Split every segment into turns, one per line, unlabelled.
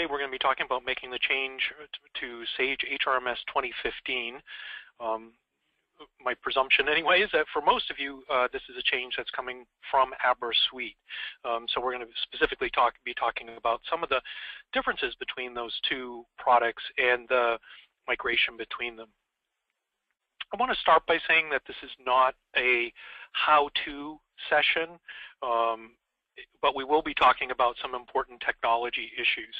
today we're going to be talking about making the change to Sage HRMS 2015. My presumption anyway is that for most of you, this is a change that's coming from Abra Suite. So we're going to specifically be talking about some of the differences between those two products and the migration between them. I want to start by saying that this is not a how-to session, but we will be talking about some important technology issues.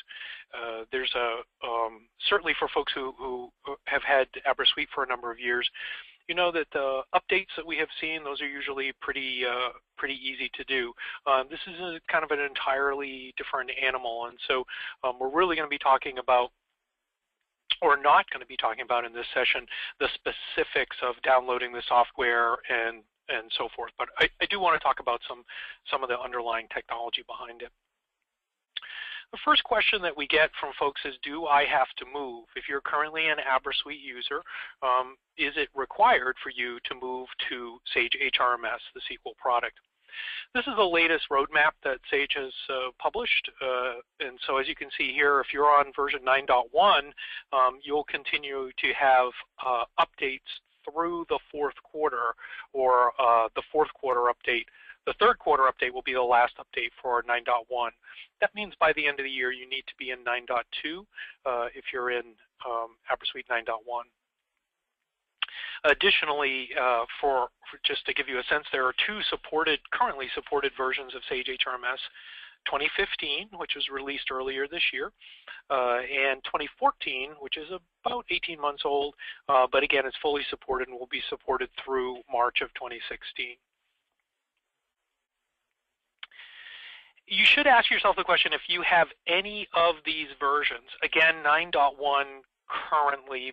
There's certainly for folks who have had Abra Suite for a number of years, you know that the updates that we have seen, those are usually pretty easy to do. This is kind of an entirely different animal, and so we're really going to be talking about, or not going to be talking about in this session, the specifics of downloading the software and so forth. But I do want to talk about some of the underlying technology behind it. The first question that we get from folks is, do I have to move? If you're currently an Abra Suite user, is it required for you to move to Sage HRMS, the SQL product? This is the latest roadmap that Sage has published, and so as you can see here, if you're on version 9.1, you'll continue to have updates through the fourth quarter, or the fourth quarter update. The third quarter update will be the last update for 9.1. That means by the end of the year you need to be in 9.2 if you're in Abra Suite 9.1. Additionally, just to give you a sense, there are two currently supported versions of Sage HRMS, 2015, which was released earlier this year, and 2014, which is about 18 months old, but again, it's fully supported and will be supported through March of 2016. You should ask yourself the question if you have any of these versions. Again, 9.1 currently,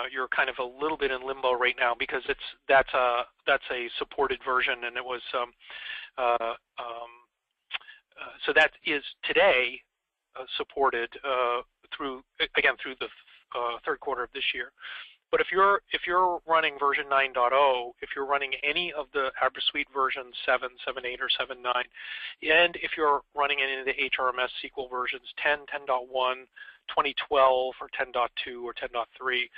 you're kind of a little bit in limbo right now because that's a supported version, and it was so that is today supported through the third quarter of this year. But if you're running version 9.0, if you're running any of the Abra Suite versions 7, 7.8, or 7.9, and if you're running any of the HRMS SQL versions 10, 10.1, 2012, or 10.2, or 10.3,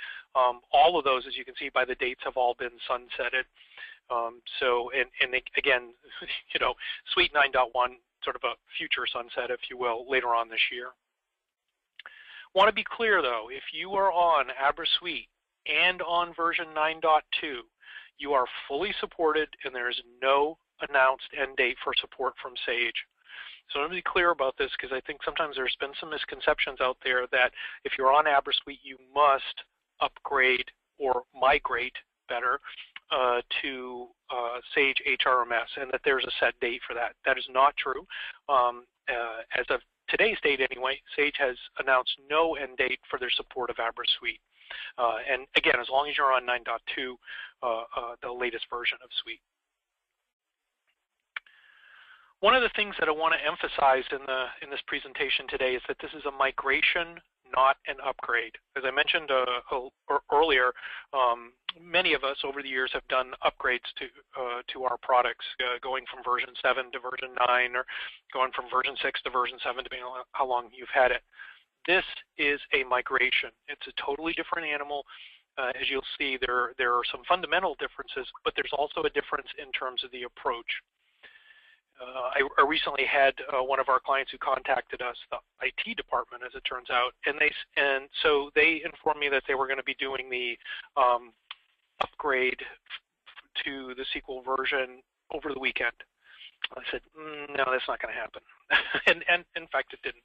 all of those, as you can see by the dates, have all been sunsetted. Again, you know, Suite 9.1, sort of a future sunset, if you will, later on this year. Want to be clear though, if you are on Abra Suite and on version 9.2, you are fully supported and there is no announced end date for support from Sage. So I want to be clear about this because I think sometimes there's been some misconceptions out there that if you're on Abra Suite, you must upgrade or migrate better to Sage HRMS, and that there's a set date for that. That is not true. As of today's date anyway, Sage has announced no end date for their support of Abra Suite. And again, as long as you're on 9.2, the latest version of Suite. One of the things that I want to emphasize in this presentation today is that this is a migration, not an upgrade. As I mentioned earlier, many of us over the years have done upgrades to our products, going from version 7 to version 9, or going from version 6 to version 7, depending on how long you've had it. This is a migration. It's a totally different animal. As you'll see, there are some fundamental differences, but there's also a difference in terms of the approach. I recently had one of our clients who contacted us, the IT department, as it turns out, and so they informed me that they were going to be doing the upgrade to the SQL version over the weekend. I said, no, that's not going to happen, and in fact, it didn't.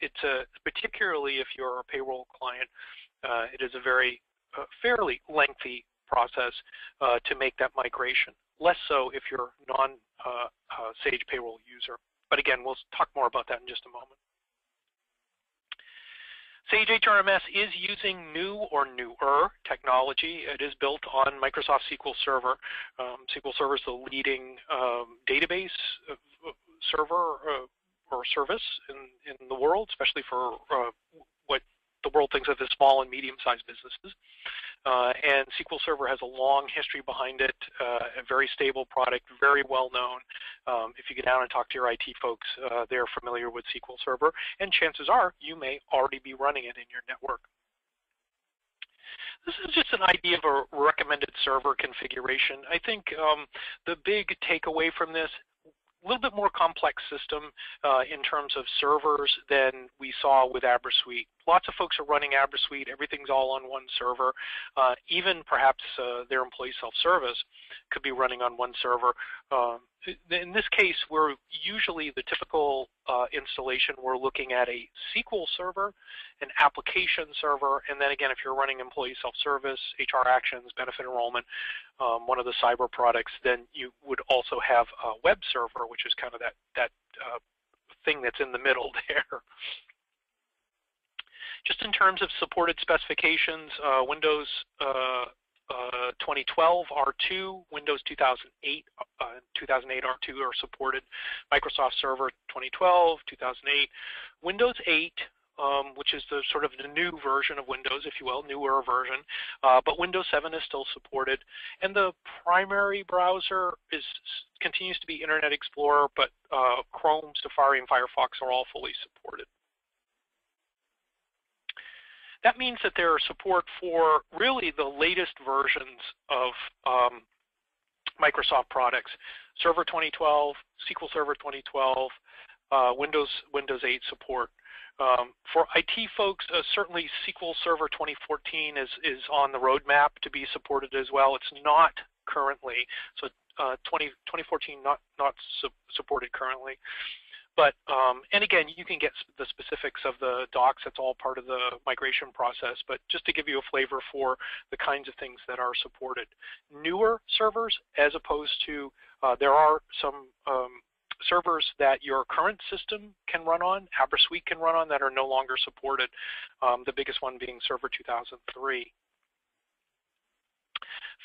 It's particularly if you're a payroll client, it is a very fairly lengthy process to make that migration. Less so if you're non-Sage Payroll user. But again, we'll talk more about that in just a moment. Sage HRMS is using new or newer technology. It is built on Microsoft SQL Server. SQL Server is the leading database server or service in the world, especially for what the world thinks of as small and medium-sized businesses. And SQL Server has a long history behind it, a very stable product, very well known. If you get down and talk to your IT folks, they're familiar with SQL Server, and chances are you may already be running it in your network. This is just an idea of a recommended server configuration. I think the big takeaway from this, a little bit more complex system in terms of servers than we saw with Abra Suite. Lots of folks are running Abra Suite. Everything's all on one server. Even perhaps their employee self-service could be running on one server. In this case, we're usually the typical installation, we're looking at a SQL server, an application server, and then again, if you're running employee self-service, HR actions, benefit enrollment, one of the cyber products, then you would also have a web server, which is kind of that thing that's in the middle there. Just in terms of supported specifications, Windows 2012 R2, Windows 2008 R2 are supported. Microsoft Server 2012, 2008, Windows 8, which is the sort of the new version of Windows, if you will, newer version, but Windows 7 is still supported. And the primary browser continues to be Internet Explorer, but Chrome, Safari, and Firefox are all fully supported. That means that there are support for really the latest versions of Microsoft products. Server 2012, SQL Server 2012, Windows 8 support. For IT folks, certainly SQL Server 2014 is on the roadmap to be supported as well. It's not currently, so 2014 not supported currently. But, and again, you can get the specifics of the docs. That's all part of the migration process. But just to give you a flavor for the kinds of things that are supported. Newer servers, as opposed to, there are some servers that your current system can run on, Abra Suite can run on, that are no longer supported. The biggest one being Server 2003.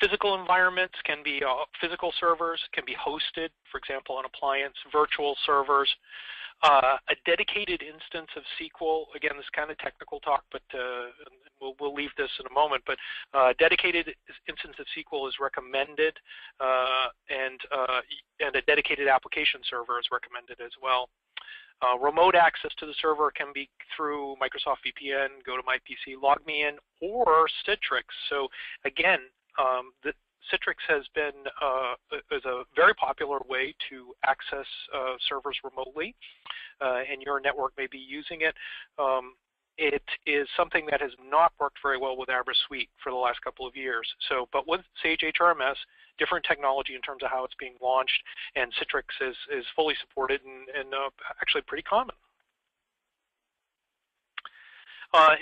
Physical environments can be physical servers, can be hosted, for example, an appliance, virtual servers, a dedicated instance of SQL. Again, this is kind of technical talk, but we'll leave this in a moment. But dedicated instance of SQL is recommended, and a dedicated application server is recommended as well. Remote access to the server can be through Microsoft VPN, go to my PC, log me in, or Citrix. So again, the Citrix has been is a very popular way to access servers remotely, and your network may be using it. It is something that has not worked very well with Abra Suite for the last couple of years. So, but with Sage HRMS, different technology in terms of how it's being launched, and Citrix is fully supported and actually pretty common.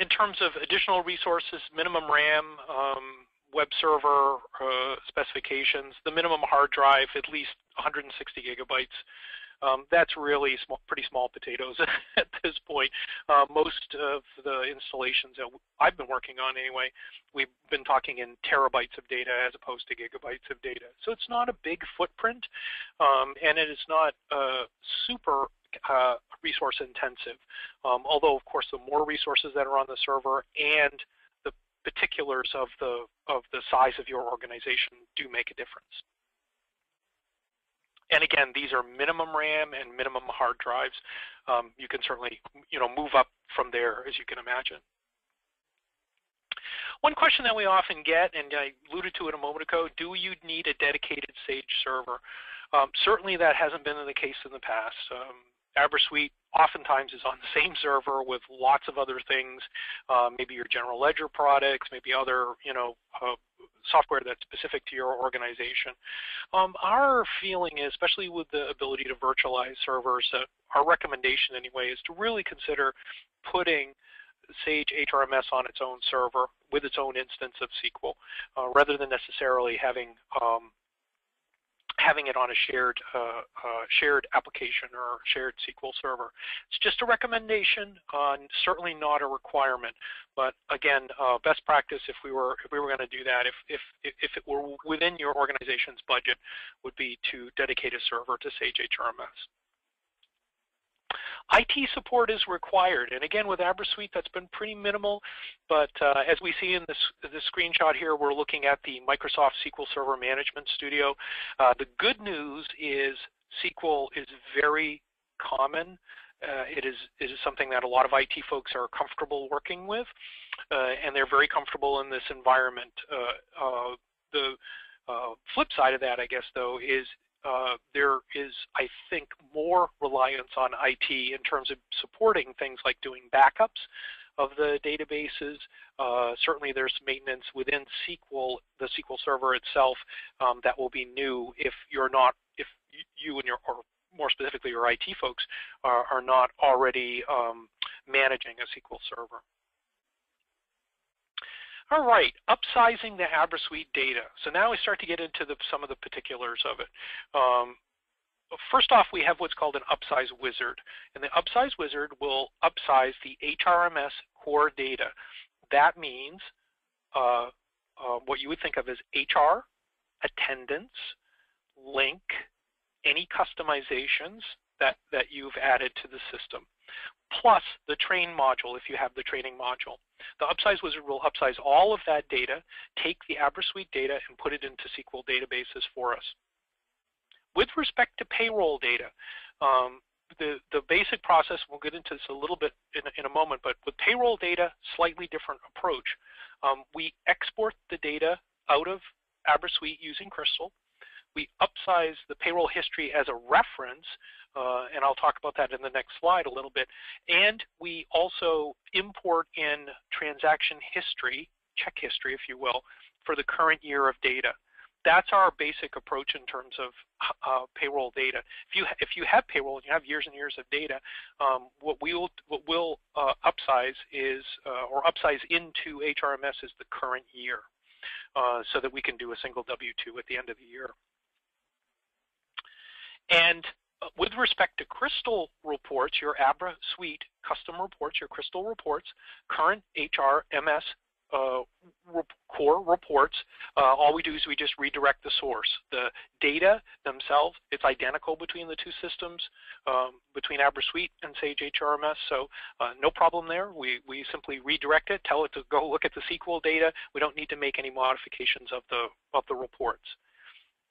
In terms of additional resources, minimum RAM, web server specifications, the minimum hard drive, at least 160 gigabytes. That's really pretty small potatoes at this point. Most of the installations that I've been working on anyway, we've been talking in terabytes of data as opposed to gigabytes of data. So it's not a big footprint, and it is not super resource intensive. Although, of course, the more resources that are on the server and the particulars of the size of your organization do make a difference. And again, these are minimum RAM and minimum hard drives. You can certainly, move up from there, as you can imagine. One question that we often get, and I alluded to it a moment ago, do you need a dedicated Sage server? Certainly that hasn't been the case in the past. Abra Suite oftentimes is on the same server with lots of other things, maybe your general ledger products, maybe other, software that's specific to your organization. Our feeling is, especially with the ability to virtualize servers, our recommendation anyway is to really consider putting Sage HRMS on its own server with its own instance of SQL, rather than necessarily having it on a shared application or shared SQL server. It's just a recommendation, certainly not a requirement. But again, best practice, if we were going to do that, if it were within your organization's budget, would be to dedicate a server to Sage HRMS. IT support is required, and again with Abra Suite that's been pretty minimal, but as we see in this screenshot here, we're looking at the Microsoft SQL Server Management Studio. The good news is SQL is very common. It is something that a lot of IT folks are comfortable working with, and they're very comfortable in this environment. The flip side of that, I guess, though, is there is, I think, more reliance on IT in terms of supporting things like doing backups of the databases. Certainly there's maintenance within SQL, the SQL Server itself, that will be new if you're not, if you and your, or more specifically your IT folks, are not already managing a SQL Server. All right, upsizing the Abra Suite data. So now we start to get into some of the particulars of it. First off, we have what's called an Upsize Wizard. And the Upsize Wizard will upsize the HRMS core data. That means what you would think of as HR, attendance, link, any customizations that you've added to the system, plus the train module if you have the training module. The Upsize Wizard will upsize all of that data, take the Abra Suite data, and put it into SQL databases for us. With respect to payroll data, the basic process, we'll get into this a little bit in a moment, but with payroll data, slightly different approach. We export the data out of Abra Suite using Crystal. We upsize the payroll history as a reference, and I'll talk about that in the next slide a little bit. And we also import in transaction history, check history if you will, for the current year of data. That's our basic approach in terms of payroll data. If you have payroll and you have years and years of data, what we'll upsize is, or upsize into HRMS is the current year, so that we can do a single W-2 at the end of the year. And with respect to Crystal reports, your Abra Suite custom reports, your Crystal reports, current HRMS core reports, all we do is we just redirect the source. The data themselves, it's identical between the two systems, between Abra Suite and Sage HRMS, so no problem there. We simply redirect it, tell it to go look at the SQL data. We don't need to make any modifications of the reports.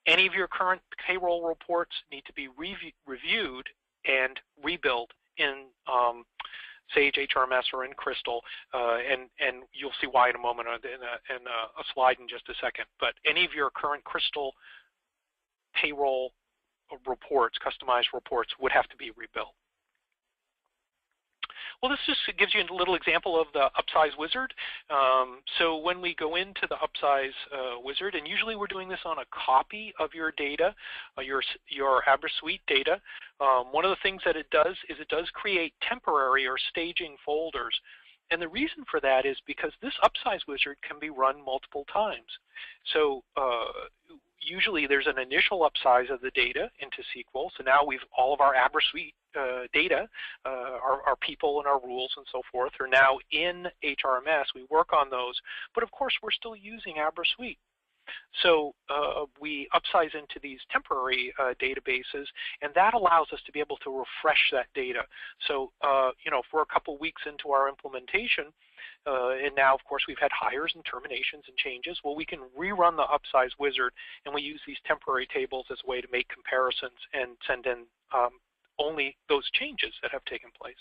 Any of your current payroll reports need to be reviewed and rebuilt in Sage HRMS or in Crystal, and you'll see why in a moment in a slide in just a second. But any of your current Crystal payroll reports, customized reports, would have to be rebuilt. Well, this just gives you a little example of the Upsize Wizard. So when we go into the Upsize Wizard, and usually we're doing this on a copy of your data, your Abra Suite data, one of the things that it does is it does create temporary or staging folders. And the reason for that is because this Upsize Wizard can be run multiple times. So usually there's an initial upsize of the data into SQL. So now all of our Abra Suite data, our people and our rules and so forth are now in HRMS. We work on those, but of course we're still using Abra Suite. So we upsize into these temporary databases, and that allows us to be able to refresh that data. So you know, if we're a couple weeks into our implementation, and now of course we've had hires and terminations and changes, well, we can rerun the Upsize Wizard, and we use these temporary tables as a way to make comparisons and send in only those changes that have taken place.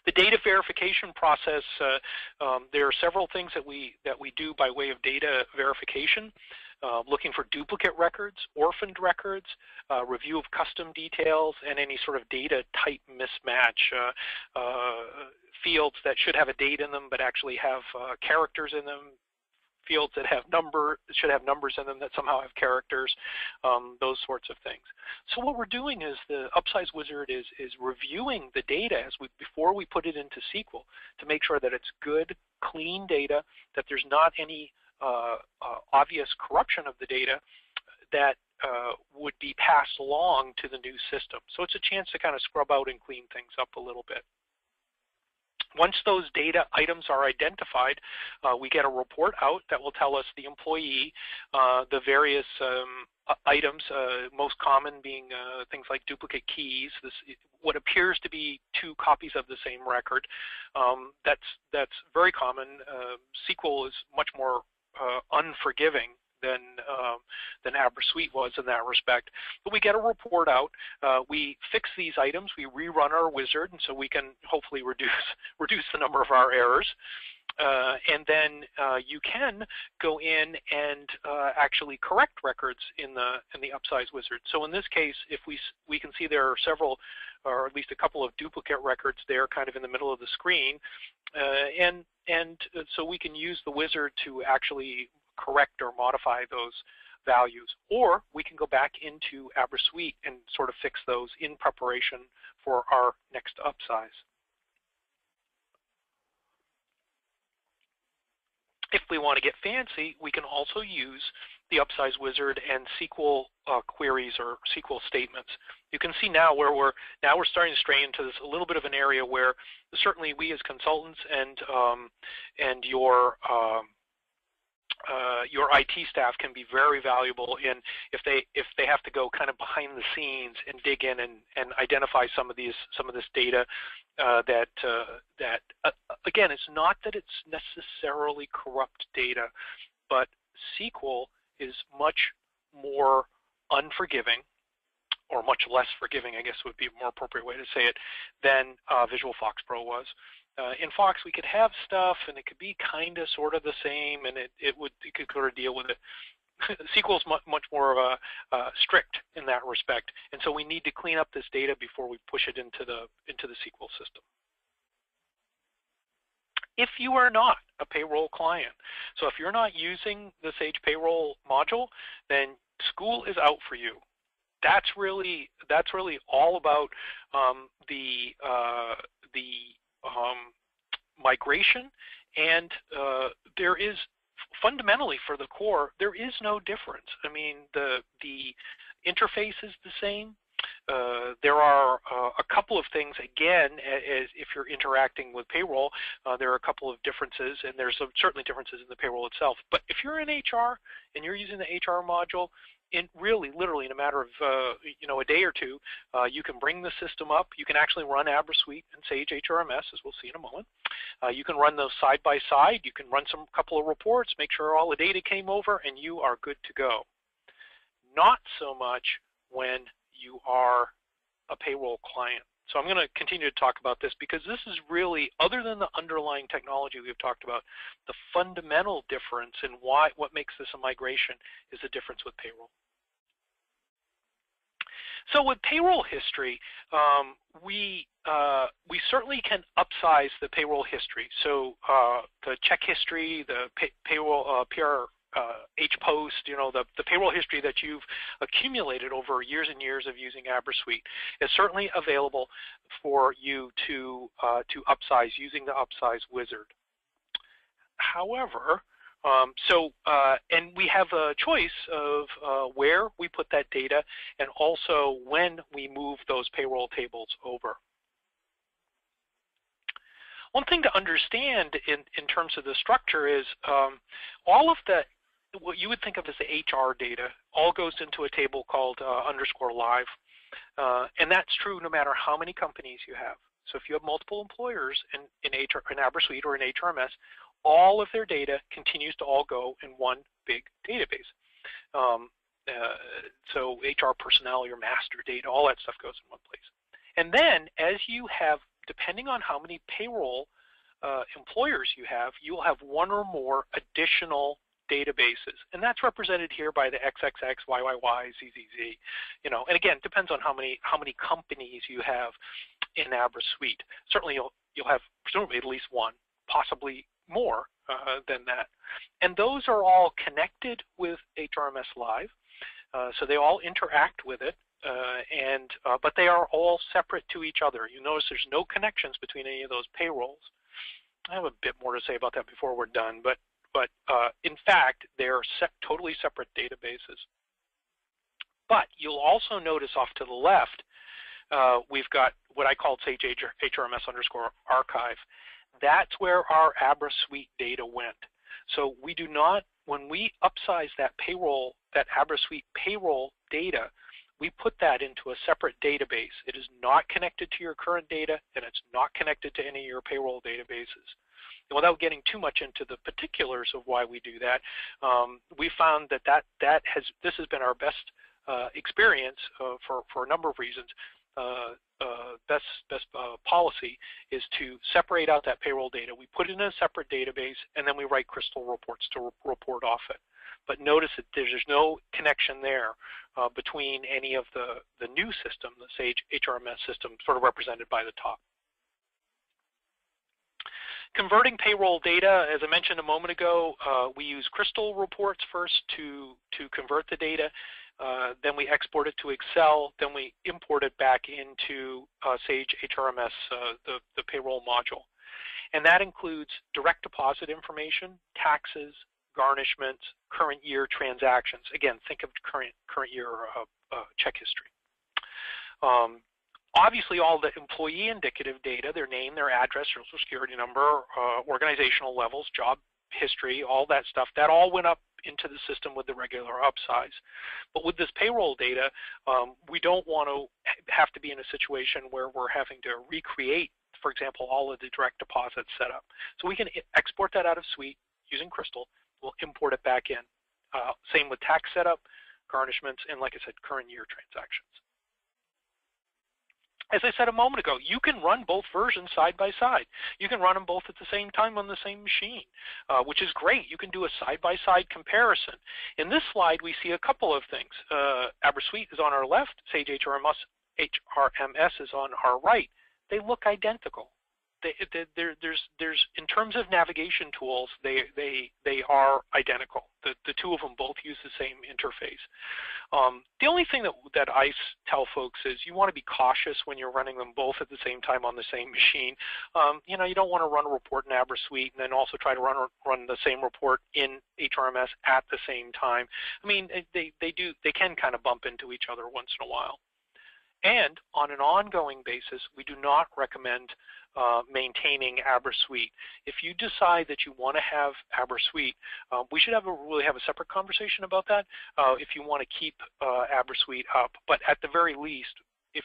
The data verification process, there are several things that we do by way of data verification, looking for duplicate records, orphaned records, review of custom details, and any sort of data type mismatch, fields that should have a date in them but actually have characters in them, fields that should have numbers in them that somehow have characters, those sorts of things. So what we're doing is the Upsize Wizard is reviewing the data before we put it into SQL to make sure that it's good, clean data, that there's not any obvious corruption of the data that would be passed along to the new system. So it's a chance to kind of scrub out and clean things up a little bit. Once those data items are identified, we get a report out that will tell us the employee, the various items, most common being things like duplicate keys, what appears to be two copies of the same record. That's very common. SQL is much more unforgiving than Abra Suite was in that respect. But we get a report out. We fix these items. We rerun our wizard, and so we can hopefully reduce the number of our errors. And then you can go in and actually correct records in the Upsize Wizard. So in this case, if we can see there are several, or at least a couple of duplicate records there, kind of in the middle of the screen, and so we can use the wizard to actually correct or modify those values, or we can go back into Abra Suite and sort of fix those in preparation for our next upsize. If we want to get fancy, we can also use the Upsize Wizard and SQL queries or SQL statements. You can see now where we're starting to stray into this a little bit of an area where certainly we as consultants and your IT staff can be very valuable in if they have to go kind of behind the scenes and dig in and identify some of this data that again, it's not that it's necessarily corrupt data, but SQL is much more unforgiving, or much less forgiving, I guess would be a more appropriate way to say it, than Visual Fox Pro was. In Fox, we could have stuff, and it could be kind of, sort of the same, and it could sort of deal with it. SQL is much more of a strict in that respect, and so we need to clean up this data before we push it into the SQL system. If you are not a payroll client, so if you're not using the Sage Payroll module, then school is out for you. That's really all about the migration, and there is fundamentally, for the core, there is no difference. I mean, the interface is the same. There are a couple of things, again, as if you're interacting with payroll, there are a couple of differences, and there's certainly differences in the payroll itself. But if you're in HR and you're using the HR module, literally in a matter of a day or two, you can bring the system up. You can actually run Abra Suite and Sage HRMS, as we'll see in a moment. You can run those side by side. You can run couple of reports, make sure all the data came over, and you are good to go. Not so much when you are a payroll client. So I'm going to continue to talk about this because this is really, other than the underlying technology we've talked about, the fundamental difference in what makes this a migration is the difference with payroll. So with payroll history, we certainly can upsize the payroll history. So the check history, the payroll post, the payroll history that you've accumulated over years and years of using Abra Suite is certainly available for you to upsize using the Upsize Wizard. However, and we have a choice of where we put that data and also when we move those payroll tables over. One thing to understand in terms of the structure is all of what you would think of as the HR data all goes into a table called _live. And that's true no matter how many companies you have. So if you have multiple employers in Abra Suite or in HRMS, all of their data continues to all go in one big database. So HR personnel, your master data, all that stuff goes in one place. And then as you have, depending on how many payroll employers you have, you'll have one or more additional databases, and that's represented here by the XXX, YYY, ZZZ. And again, it depends on how many companies you have in Abra Suite. Certainly, you'll have presumably at least one, possibly more than that. And those are all connected with HRMS Live, so they all interact with it, but they are all separate to each other. You notice there's no connections between any of those payrolls. I have a bit more to say about that before we're done, but in fact, they're totally separate databases. But you'll also notice off to the left, we've got what I called Sage HRMS_archive. That's where our Abra Suite data went. So we do not, when we upsize that Abra Suite payroll data, we put that into a separate database. It is not connected to your current data, and it's not connected to any of your payroll databases. And without getting too much into the particulars of why we do that, we found that this has been our best experience for a number of reasons. Best policy is to separate out that payroll data. We put it in a separate database, and then we write crystal reports to report off it. But notice that there's no connection there between any of the new system, the Sage HRMS system, sort of represented by the top. Converting payroll data, as I mentioned a moment ago, we use crystal reports first to convert the data. Then we export it to Excel. Then we import it back into Sage HRMS, the payroll module. And that includes direct deposit information, taxes, garnishments, current year transactions. Again, think of current year check history. Obviously, all the employee indicative data, their name, their address, social security number, organizational levels, job history, all that stuff, that all went up into the system with the regular Upsize. But with this payroll data, we don't want to have to be in a situation where we're having to recreate, for example, all of the direct deposit setup. So we can export that out of Suite using Crystal. We'll import it back in. Same with tax setup, garnishments, and like I said, current year transactions. As I said a moment ago, you can run both versions side by side. You can run them both at the same time on the same machine, which is great. You can do a side-by-side comparison. In this slide, we see a couple of things. Abra Suite is on our left. Sage HRMS is on our right. They look identical. In terms of navigation tools, they are identical. The two of them both use the same interface. The only thing that I tell folks is you want to be cautious when you're running them both at the same time on the same machine. You don't want to run a report in Abra Suite and then also try to run the same report in HRMS at the same time. I mean, they can kind of bump into each other once in a while. And on an ongoing basis, we do not recommend maintaining Abra Suite. If you decide that you want to have Abra Suite, we should really have a separate conversation about that if you want to keep Abra Suite up. But at the very least, if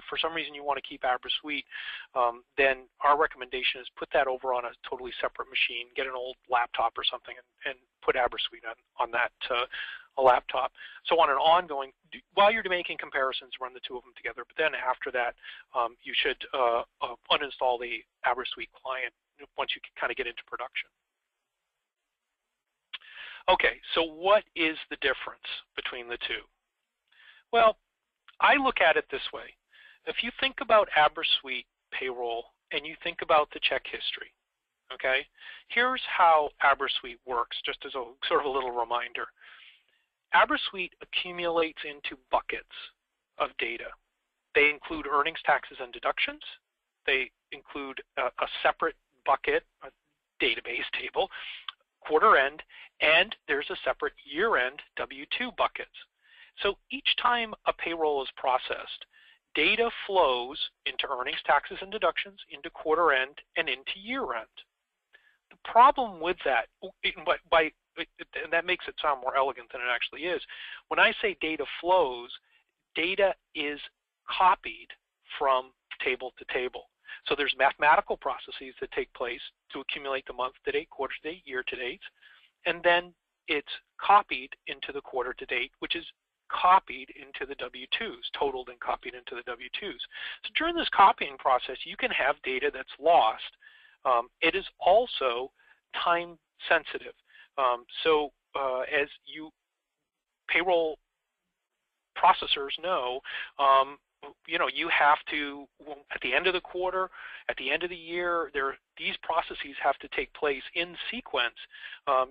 for some reason you want to keep Abra Suite, then our recommendation is put that over on a totally separate machine, get an old laptop or something, and put Abra Suite on that a laptop. So on an ongoing, while you're making comparisons, run the two of them together. But then after that, you should uninstall the Abra Suite client once you kind of get into production. Okay, so what is the difference between the two? Well, I look at it this way. If you think about Abra Suite payroll and you think about the check history, okay, here's how Abra Suite works, just as a sort of a little reminder. Abra Suite accumulates into buckets of data. They include earnings, taxes, and deductions. They include a separate bucket, a database table, quarter end, and there's a separate year-end W-2 buckets. So each time a payroll is processed, data flows into earnings, taxes, and deductions, into quarter end, and into year end. The problem with that, and that makes it sound more elegant than it actually is, when I say data flows, data is copied from table to table. So there's mathematical processes that take place to accumulate the month to date, quarter to date, year to date, and then it's copied into the quarter to date, which is copied into the W-2s, totaled and copied into the W-2s. So during this copying process, you can have data that's lost. It is also time sensitive. So as payroll processors know, you have to, at the end of the quarter, at the end of the year, these processes have to take place in sequence.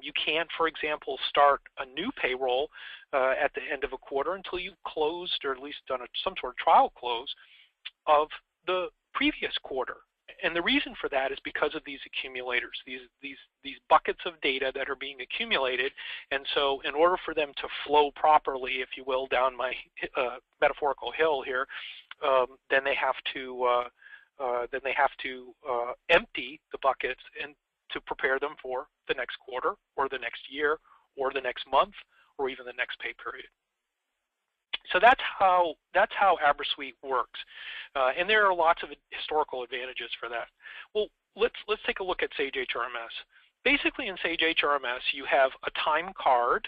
You can't, for example, start a new payroll at the end of a quarter until you've closed, or at least done some sort of trial close of the previous quarter. And the reason for that is because of these accumulators, these buckets of data that are being accumulated. And so in order for them to flow properly, if you will, down my metaphorical hill here, then they have to empty the buckets and to prepare them for the next quarter or the next year or the next month or even the next pay period. So that's how Abra Suite works, and there are lots of historical advantages for that. Well, let's take a look at Sage HRMS. Basically, in Sage HRMS, you have a time card,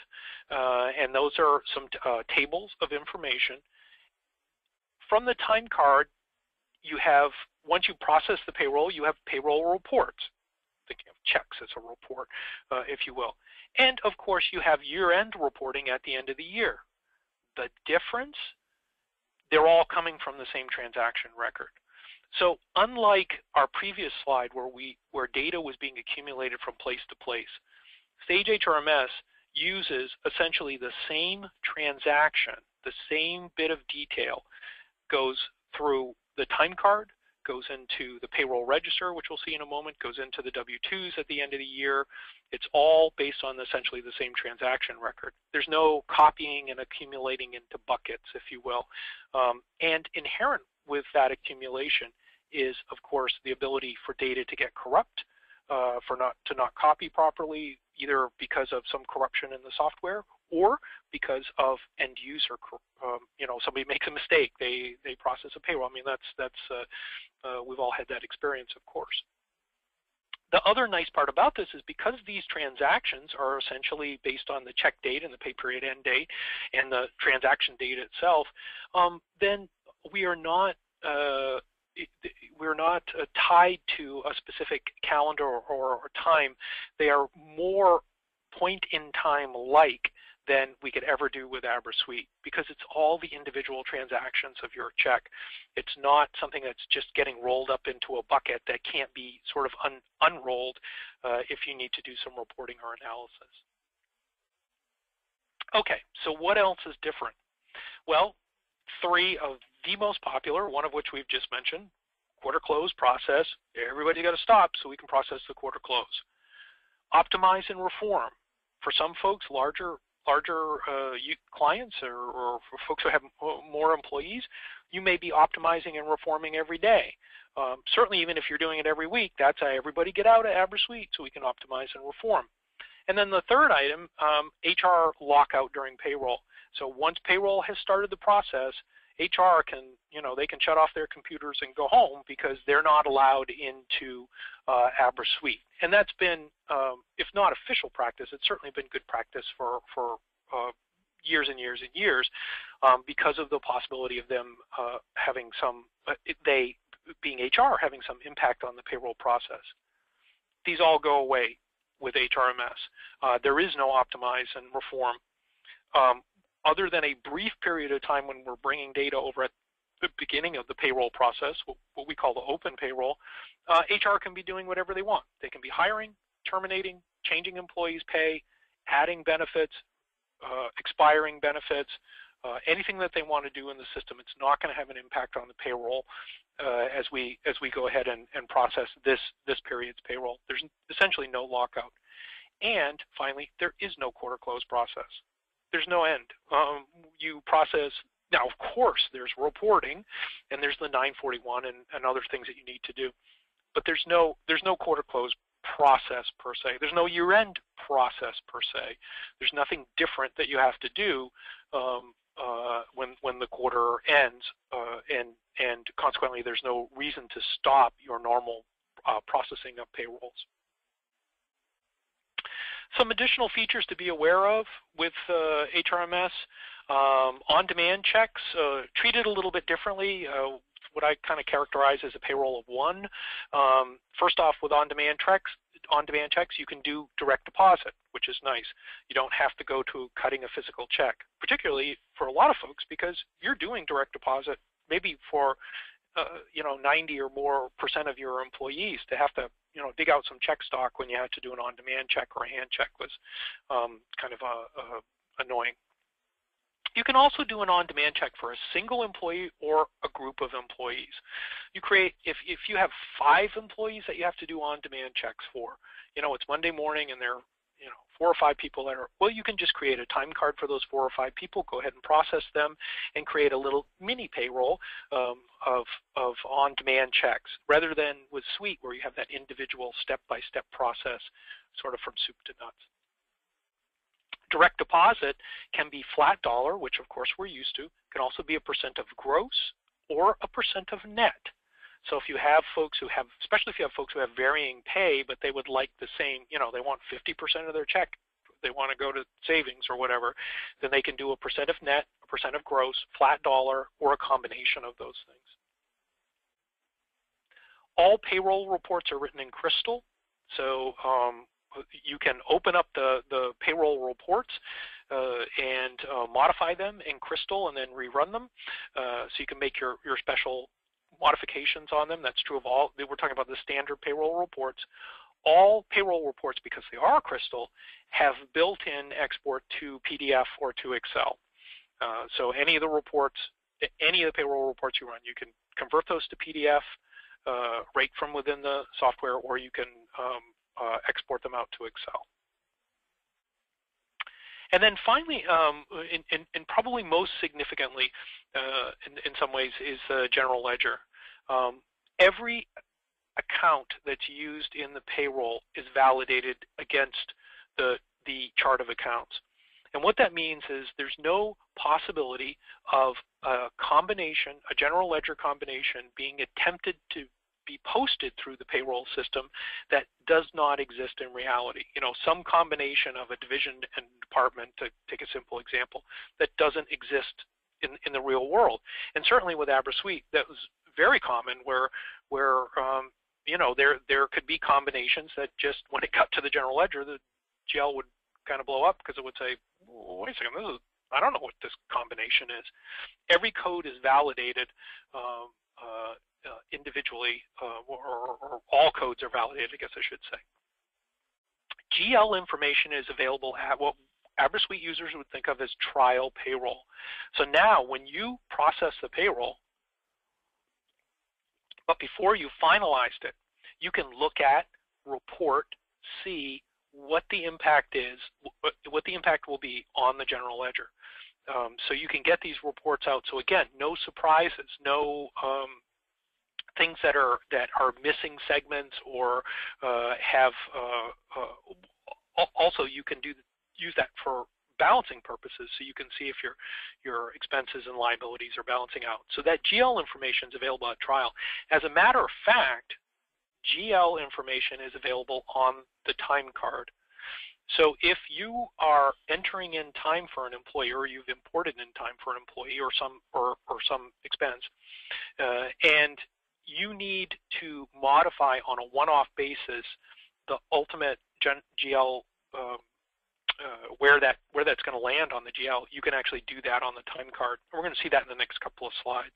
and those are some tables of information. From the time card, you have, once you process the payroll, you have payroll reports. Thinking of checks as a report, if you will. And of course, you have year-end reporting at the end of the year. The difference, they're all coming from the same transaction record. So unlike our previous slide where data was being accumulated from place to place, Sage HRMS uses essentially the same transaction, the same bit of detail, goes through the time card, goes into the payroll register, which we'll see in a moment, goes into the W-2s at the end of the year. It's all based on essentially the same transaction record. There's no copying and accumulating into buckets, if you will. And inherent with that accumulation is, of course, the ability for data to get corrupt, to not copy properly, either because of some corruption in the software or because of end user, somebody makes a mistake, they process a payroll. I mean, we've all had that experience, of course. The other nice part about this is because these transactions are essentially based on the check date and the pay period end date and the transaction date itself, then we're not tied to a specific calendar or time. They are more point in time like than we could ever do with Abra Suite, because it's all the individual transactions of your check. It's not something that's just getting rolled up into a bucket that can't be sort of unrolled if you need to do some reporting or analysis. Okay, so what else is different? Well, three of the most popular, one of which we've just mentioned, quarter close process. Everybody's got to stop so we can process the quarter close. Optimize and reform. For some folks, larger clients or for folks who have more employees, you may be optimizing and reforming every day. Certainly, even if you're doing it every week, that's how everybody get out of Abra Suite so we can optimize and reform. And then the third item, HR lockout during payroll. So once payroll has started the process, HR can, they can shut off their computers and go home because they're not allowed into Abra Suite. And that's been, if not official practice, it's certainly been good practice for years and years and years because of the possibility of them having some, they being HR, having some impact on the payroll process. These all go away with HRMS. There is no optimize and reform. Other than a brief period of time when we're bringing data over at the beginning of the payroll process, what we call the open payroll, HR can be doing whatever they want. They can be hiring, terminating, changing employees' pay, adding benefits, expiring benefits, anything that they want to do in the system. It's not going to have an impact on the payroll as we go ahead and process this period's payroll. There's essentially no lockout. And finally, there is no quarter close process. There's no end. You process, now of course there's reporting and there's the 941 and other things that you need to do, but there's no quarter close process per se. There's no year-end process per se. There's nothing different that you have to do when the quarter ends, and consequently there's no reason to stop your normal processing of payrolls. Some additional features to be aware of with HRMS, on-demand checks, treated a little bit differently, what I kind of characterize as a payroll of one. First off, with on-demand checks, you can do direct deposit, which is nice. You don't have to go to cutting a physical check, particularly for a lot of folks because you're doing direct deposit maybe for 90 or more % of your employees. To have to dig out some check stock when you have to do an on-demand check or a hand check was kind of annoying. You can also do an on-demand check for a single employee or a group of employees. You create, if you have 5 employees that you have to do on-demand checks for, it's Monday morning and there are 4 or 5 people that are, well, you can just create a time card for those 4 or 5 people, go ahead and process them, and create a little mini payroll of on-demand checks, rather than with Suite where you have that individual step-by-step process sort of from soup to nuts. Direct deposit can be flat dollar, which of course we're used to. It can also be a % of gross or a % of net. So if you have folks who have, especially if you have folks who have varying pay, but they would like the same, they want 50% of their check, they want to go to savings or whatever, then they can do a percent of net, a percent of gross, flat dollar, or a combination of those things. All payroll reports are written in Crystal, so you can open up the payroll reports and modify them in Crystal and then rerun them. So you can make your special modifications on them. That's true of all. We're talking about the standard payroll reports. All payroll reports, because they are Crystal, have built-in export to PDF or to Excel. So any of the reports, any of the payroll reports you run, you can convert those to PDF right from within the software, or you can export them out to Excel. And then finally, and probably most significantly in some ways, is the general ledger. Every account that's used in the payroll is validated against the chart of accounts. And what that means is there's no possibility of a combination, a general ledger combination, being attempted to be posted through the payroll system that does not exist in reality. Some combination of a division and department, to take a simple example, that doesn't exist in the real world. And certainly with Abra Suite, that was very common where there could be combinations that just, when it got to the general ledger, the GL would kind of blow up because it would say, wait a second, I don't know what this combination is. Every code is validated individually, or all codes are validated, I guess I should say. GL information is available at what Abra Suite users would think of as trial payroll. So now when you process the payroll, but before you finalized it, you can look at, report, see what the impact is, what the impact will be on the general ledger. So you can get these reports out. So again, no surprises, no things that are missing segments, or have also you can use that for balancing purposes, so you can see if your expenses and liabilities are balancing out. So that GL information is available at trial. As a matter of fact, GL information is available on the time card. So if you are entering in time for an employee, or you've imported in time for an employee, or some expense, and you need to modify on a one-off basis the ultimate GL, where that's going to land on the GL, you can actually do that on the time card. We're going to see that in the next couple of slides.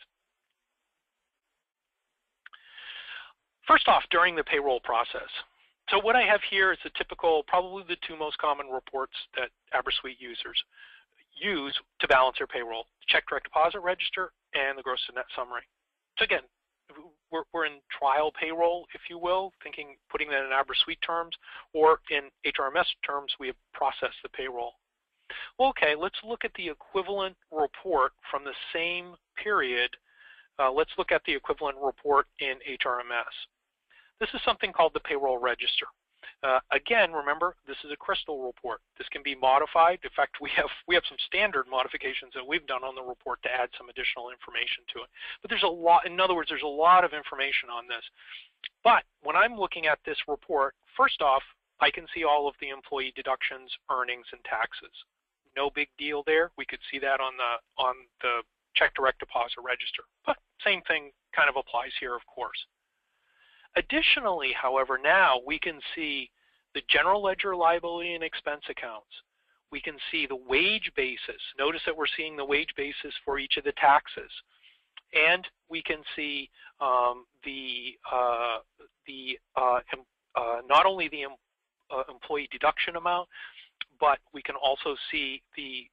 First off, during the payroll process. So what I have here is the typical, probably the two most common reports that Abra Suite users use to balance their payroll: the check direct deposit register and the gross to net summary. So again, we're in trial payroll, if you will, putting that in Abra Suite terms, or in HRMS terms, we have processed the payroll. Well, okay, let's look at the equivalent report from the same period. Let's look at the equivalent report in HRMS. This is something called the payroll register. Again, remember, this is a Crystal report. This can be modified. In fact, we have some standard modifications that we've done on the report to add some additional information to it. But there's a lot, in other words, there's a lot of information on this. But when I'm looking at this report, first off, I can see all of the employee deductions, earnings, and taxes. No big deal there. We could see that on the check direct deposit register. But same thing kind of applies here, of course. Additionally, however, now we can see the general ledger liability and expense accounts. We can see the wage basis. Notice that we're seeing the wage basis for each of the taxes. And we can see not only the employee deduction amount, but we can also see the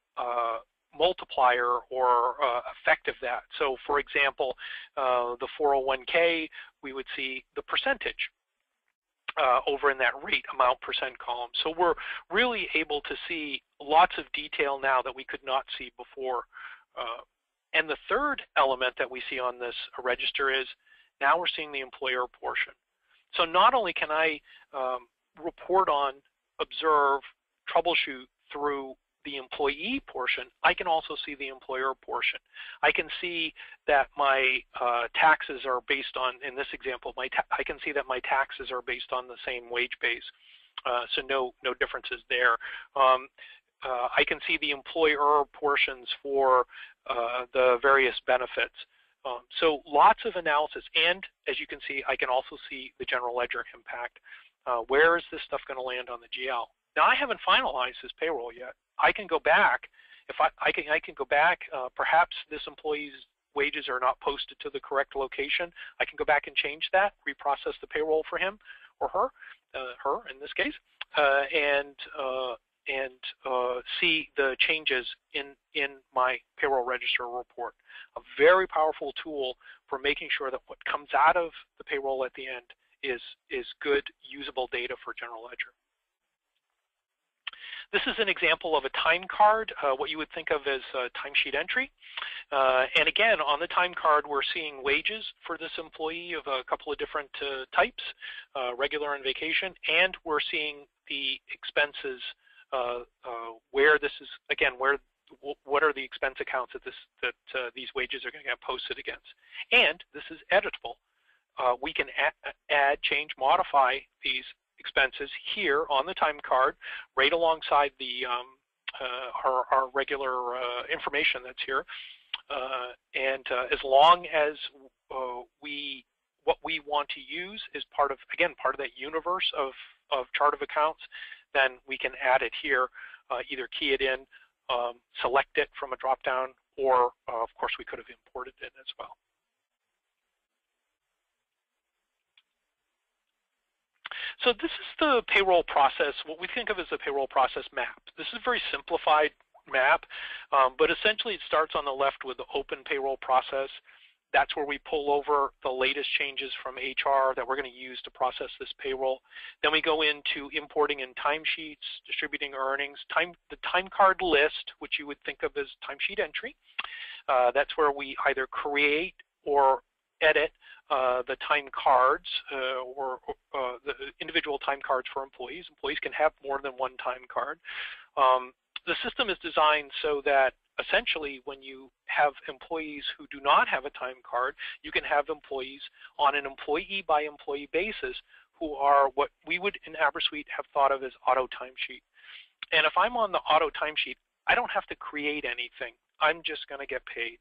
multiplier or effect of that. So for example, the 401k, we would see the percentage over in that rate amount percent column. So we're really able to see lots of detail now that we could not see before. And the third element that we see on this register is now we're seeing the employer portion. So not only can I report on, observe, troubleshoot through the employee portion, I can also see the employer portion. I can see that my taxes are based on, in this example, I can see that my taxes are based on the same wage base, so no differences there. I can see the employer portions for the various benefits. So lots of analysis, and as you can see, I can also see the general ledger impact. Where is this stuff going to land on the GL? Now, I haven't finalized this payroll yet. I can go back. If I can go back, perhaps this employee's wages are not posted to the correct location. I can go back and change that, reprocess the payroll for him or her, her in this case, and see the changes in my payroll register report. A very powerful tool for making sure that what comes out of the payroll at the end is good, usable data for general ledger. This is an example of a time card, what you would think of as a timesheet entry. And again, on the time card, we're seeing wages for this employee of a couple of different types, regular and vacation, and we're seeing the expenses where this is, again, what are the expense accounts that these wages are going to get posted against. And this is editable. We can add, change, modify these expenses here on the time card, right alongside the our regular information that's here. And as long as what we want to use is part of that universe of chart of accounts, then we can add it here, either key it in, select it from a drop-down, or of course we could have imported it as well. So this is the payroll process, what we think of as the payroll process map. This is a very simplified map, but essentially it starts on the left with the open payroll process. That's where we pull over the latest changes from HR that we're going to use to process this payroll. Then we go into importing in timesheets, distributing earnings, the time card list, which you would think of as timesheet entry. That's where we either create or edit the time cards or the individual time cards for employees. Employees can have more than one time card. The system is designed so that essentially when you have employees who do not have a time card, you can have employees on an employee by employee basis who are what we would in Abra Suite have thought of as auto timesheet. And if I'm on the auto timesheet, I don't have to create anything. I'm just going to get paid.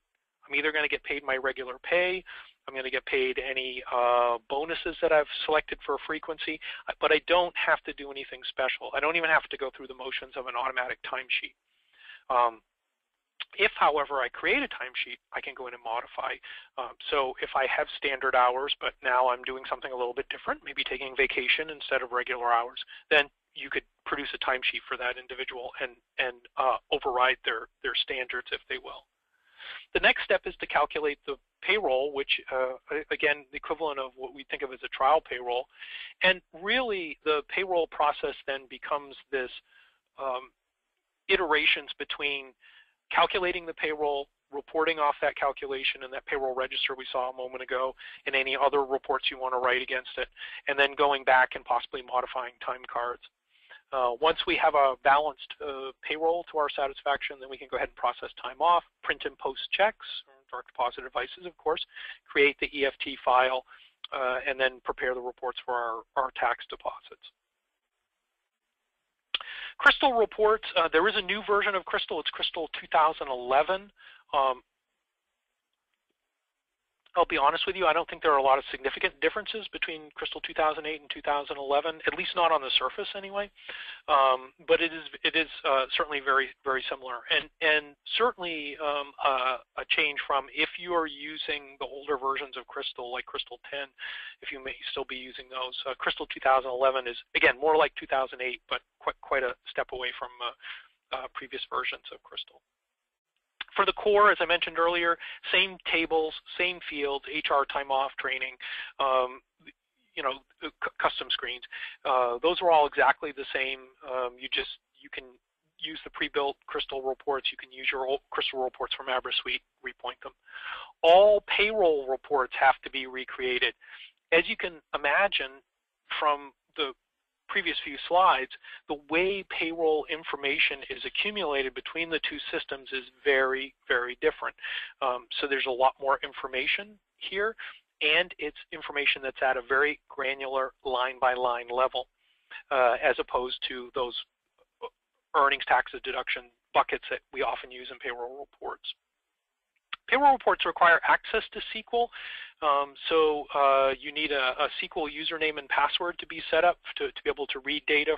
I'm either going to get paid my regular pay, I'm going to get paid any bonuses that I've selected for frequency, but I don't have to do anything special. I don't even have to go through the motions of an automatic timesheet. If, however, I create a timesheet, I can go in and modify. So if I have standard hours, but now I'm doing something a little bit different, maybe taking vacation instead of regular hours, then you could produce a timesheet for that individual and override their standards, if they will. The next step is to calculate the payroll, which, again, the equivalent of what we think of as a trial payroll. And really, the payroll process then becomes this iterations between calculating the payroll, reporting off that calculation in that payroll register we saw a moment ago, and any other reports you want to write against it, and then going back and possibly modifying time cards. Once we have a balanced payroll to our satisfaction, then we can go ahead and process time off, print and post checks, direct deposit devices, of course, create the EFT file, and then prepare the reports for our tax deposits. Crystal reports, there is a new version of Crystal. It's Crystal 2011. I'll be honest with you, I don't think there are a lot of significant differences between Crystal 2008 and 2011, at least not on the surface anyway. But it is certainly very, very similar, and certainly a change from if you are using the older versions of Crystal, like Crystal 10, if you may still be using those. Crystal 2011 is, again, more like 2008, but quite a step away from previous versions of Crystal. For the core, as I mentioned earlier, same tables, same fields, HR time off training, custom screens. Those are all exactly the same. You can use the pre-built Crystal reports. You can use your old Crystal reports from Abra Suite, repoint them. All payroll reports have to be recreated. As you can imagine from the previous few slides, the way payroll information is accumulated between the two systems is very, very different. So there's a lot more information here, and it's information that's at a very granular line-by-line level, as opposed to those earnings taxes deduction buckets that we often use in payroll reports. Payroll reports require access to SQL, so you need a SQL username and password to be set up to be able to read data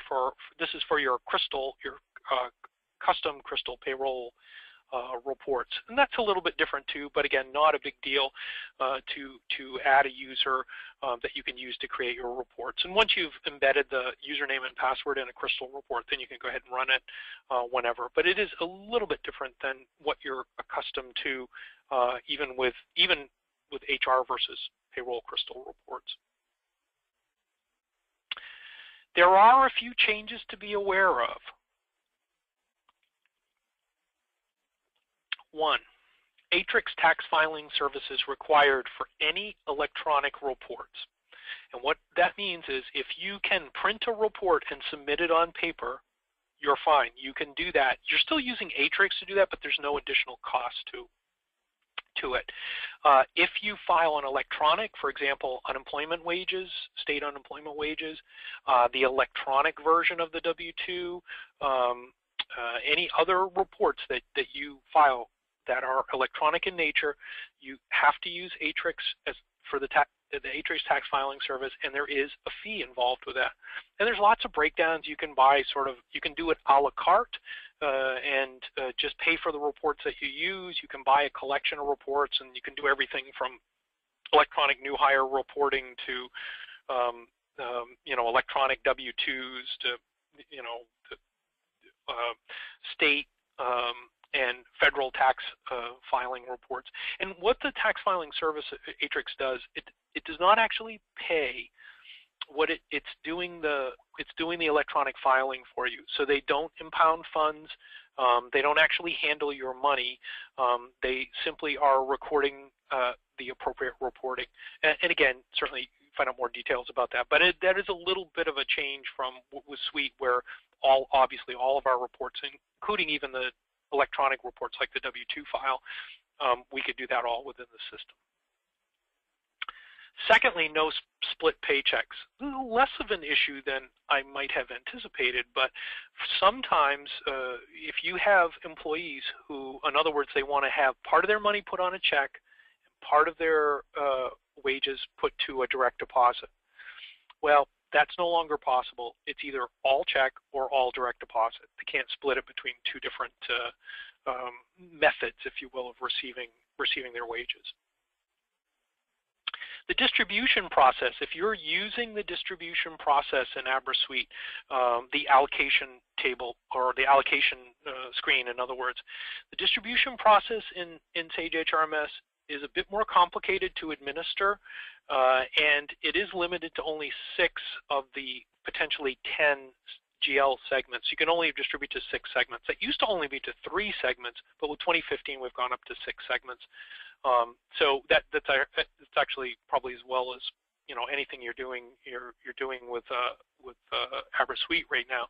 this is for your Crystal, your custom Crystal payroll reports. And that's a little bit different too, but again, not a big deal to add a user that you can use to create your reports. And once you've embedded the username and password in a Crystal report, then you can go ahead and run it whenever. But it is a little bit different than what you're accustomed to even with HR versus payroll Crystal reports. There are a few changes to be aware of. 1, Atrix tax filing service is required for any electronic reports. And what that means is if you can print a report and submit it on paper, you're fine. You can do that. You're still using Atrix to do that, but there's no additional cost to it. If you file an electronic, for example, unemployment wages, state unemployment wages, the electronic version of the W-2, any other reports that you file that are electronic in nature, you have to use Atrix for the Atrix tax filing service, and there is a fee involved with that. And there's lots of breakdowns. You can buy you can do it a la carte and just pay for the reports that you use. You can buy a collection of reports, and you can do everything from electronic new hire reporting to electronic W-2s to state and federal tax filing reports. And what the tax filing service Atrix does, it does not actually pay. What it's doing the electronic filing for you. So they don't impound funds. They don't actually handle your money. They simply are recording the appropriate reporting. And again, certainly find out more details about that. But that is a little bit of a change from what was Suite, where obviously all of our reports, including even the electronic reports like the W-2 file, we could do that all within the system. Secondly, no split paychecks. Less of an issue than I might have anticipated, but sometimes if you have employees who, in other words, they want to have part of their money put on a check, and part of their wages put to a direct deposit. Well, that's no longer possible. It's either all check or all direct deposit. They can't split it between two different methods, if you will, of receiving their wages. The distribution process, if you're using the distribution process in Abra Suite, the allocation table or the allocation screen, in other words, the distribution process in Sage HRMS is a bit more complicated to administer, and it is limited to only 6 of the potentially 10 GL segments. You can only distribute to 6 segments. That used to only be to 3 segments, but with 2015 we've gone up to 6 segments. So that's actually probably as well as anything you're doing with Abra Suite right now.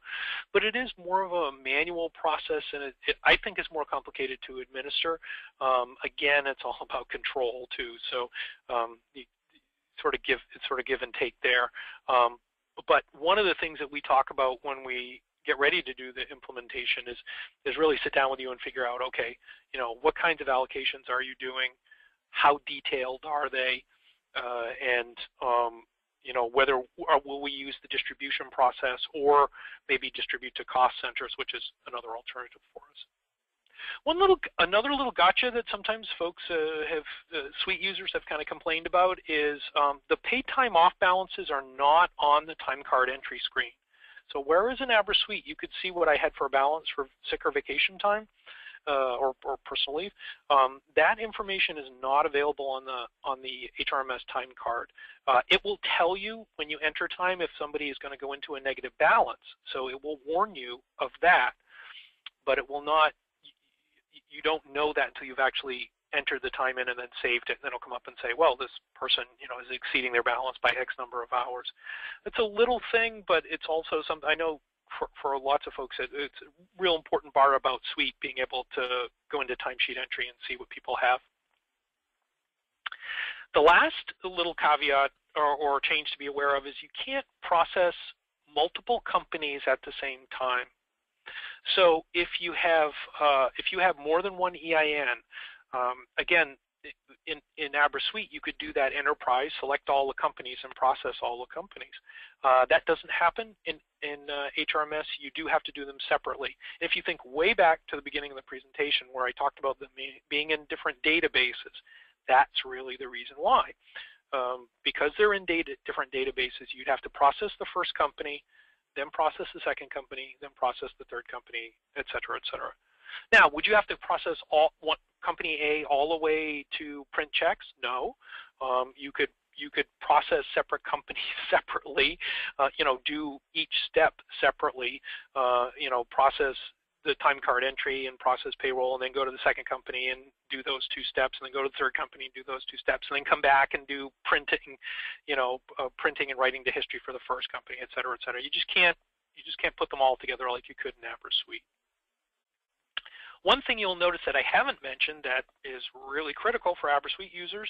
But it is more of a manual process, and it I think is more complicated to administer. Again, it's all about control too. So you sort of give and take there. But one of the things that we talk about when we get ready to do the implementation is really sit down with you and figure out, okay, what kinds of allocations are you doing? How detailed are they? And whether will we use the distribution process or maybe distribute to cost centers, which is another alternative for us. Another little gotcha that sometimes folks Suite users have kind of complained about is the paid time off balances are not on the time card entry screen. So whereas in Abra Suite you could see what I had for a balance for sick or vacation time or personal leave, that information is not available on the HRMS time card. It will tell you when you enter time if somebody is going to go into a negative balance. So it will warn you of that, but it will not. You don't know that until you've actually entered the time in and then saved it, and then it'll come up and say, well, this person, is exceeding their balance by X number of hours. It's a little thing, but it's also something I know for lots of folks, it's a real important part about Suite, being able to go into timesheet entry and see what people have. The last little caveat or change to be aware of is you can't process multiple companies at the same time. So if you have more than one EIN, again, in Abra Suite, you could do that enterprise, select all the companies, and process all the companies. That doesn't happen in HRMS. You do have to do them separately. If you think way back to the beginning of the presentation where I talked about them being in different databases, that's really the reason why. Because they're in different databases, you'd have to process the first company, then process the second company, then process the third company, et cetera, et cetera. Now, would you have to process company A all the way to print checks? No. You could process separate companies separately, do each step separately, process the time card entry and process payroll, and then go to the second company and do those two steps, and then go to the third company and do those two steps, and then come back and do printing, printing and writing the history for the first company, et cetera, et cetera. You just can't put them all together like you could in Abra Suite. One thing you'll notice that I haven't mentioned that is really critical for Abra Suite users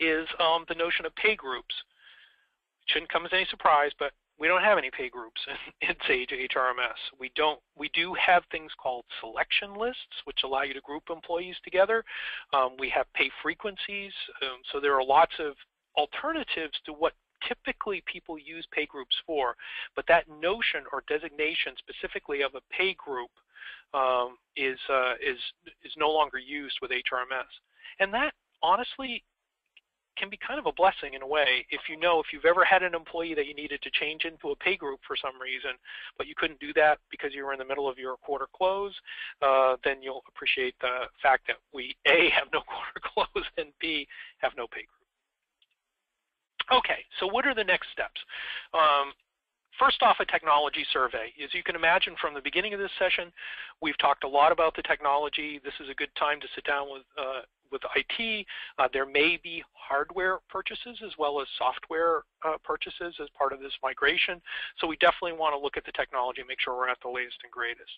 is the notion of pay groups. It shouldn't come as any surprise, but we don't have any pay groups in Sage HRMS. We do have things called selection lists, which allow you to group employees together. We have pay frequencies, so there are lots of alternatives to what typically people use pay groups for. But that notion or designation specifically of a pay group is no longer used with HRMS, and that honestly can be kind of a blessing in a way. If you've ever had an employee that you needed to change into a pay group for some reason, but you couldn't do that because you were in the middle of your quarter close, then you'll appreciate the fact that we A, have no quarter close, and B, have no pay group. Okay, so what are the next steps? First off, a technology survey. As you can imagine from the beginning of this session, we've talked a lot about the technology. This is a good time to sit down with IT. There may be hardware purchases as well as software purchases as part of this migration. So we definitely want to look at the technology and make sure we're at the latest and greatest.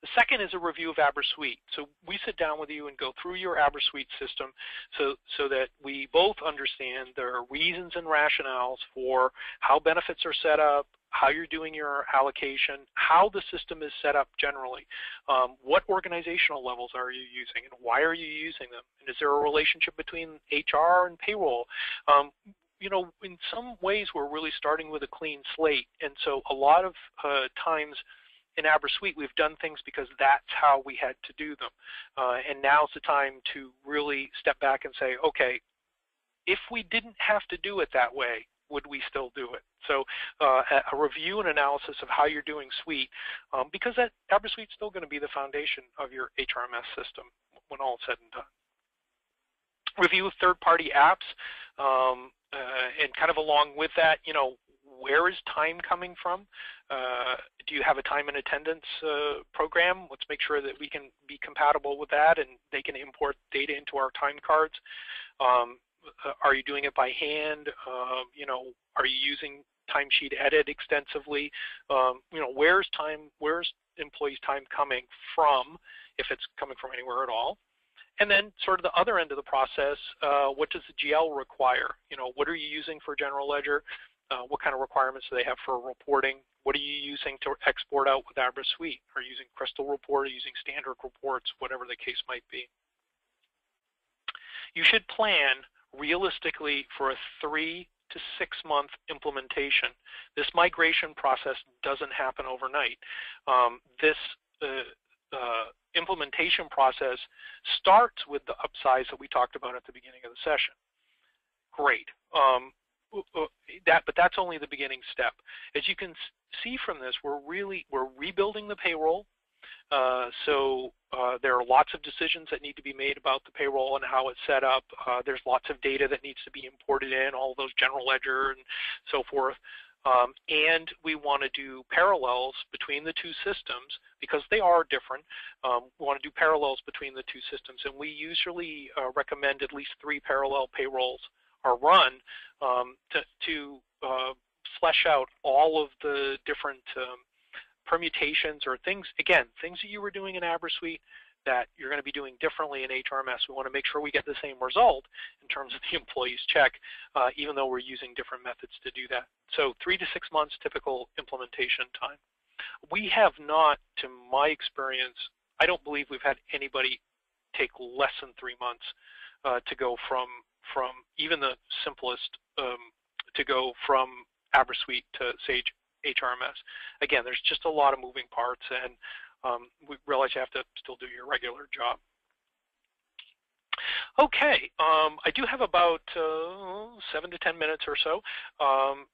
The second is a review of Abra Suite. So we sit down with you and go through your Abra Suite system so that we both understand the reasons and rationales for how benefits are set up, how you're doing your allocation, how the system is set up generally, what organizational levels are you using, and why are you using them, and is there a relationship between HR and payroll? In some ways we're really starting with a clean slate, and so a lot of times in Abra Suite, we've done things because that's how we had to do them. And now's the time to really step back and say, okay, if we didn't have to do it that way, would we still do it? So a review and analysis of how you're doing Suite, because that Abra Suite is still going to be the foundation of your HRMS system when all is said and done. Review of third-party apps, and kind of along with that, where is time coming from? Do you have a time and attendance program? Let's make sure that we can be compatible with that and they can import data into our time cards. Are you doing it by hand? Are you using timesheet edit extensively? Where's employees' time coming from, if it's coming from anywhere at all? And then sort of the other end of the process, what does the GL require? What are you using for general ledger? What kind of requirements do they have for reporting? What are you using to export out with Abra Suite? Are you using Crystal Report? Are you using standard reports? Whatever the case might be. You should plan realistically for a 3 to 6 month implementation. This migration process doesn't happen overnight. This implementation process starts with the upsize that we talked about at the beginning of the session. Great. But that's only the beginning step. As you can see from this, we're rebuilding the payroll. So there are lots of decisions that need to be made about the payroll and how it's set up. There's lots of data that needs to be imported in, all those general ledger and so forth. and we want to do parallels between the two systems because they are different. We want to do parallels between the two systems, and we usually recommend at least 3 parallel payrolls are run to flesh out all of the different permutations or things, again, things that you were doing in Abra Suite that you're going to be doing differently in HRMS. We want to make sure we get the same result in terms of the employee's check, even though we're using different methods to do that. So 3 to 6 months typical implementation time. We have not, to my experience, I don't believe we've had anybody take less than 3 months to go from even the simplest to go from Abra Suite to Sage HRMS. Again, there's just a lot of moving parts, and we realize you have to still do your regular job. Okay, I do have about 7 to 10 minutes or so.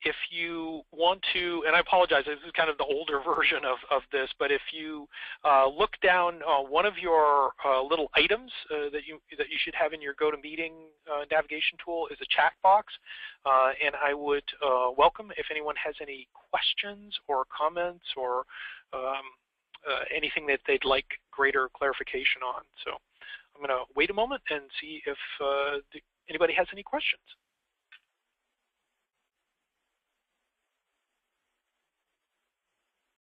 If you want to, and I apologize, this is kind of the older version of this, but if you look down one of your little items that you should have in your GoToMeeting navigation tool is a chat box, and I would welcome if anyone has any questions or comments or anything that they'd like greater clarification on. So I'm going to wait a moment and see if anybody has any questions.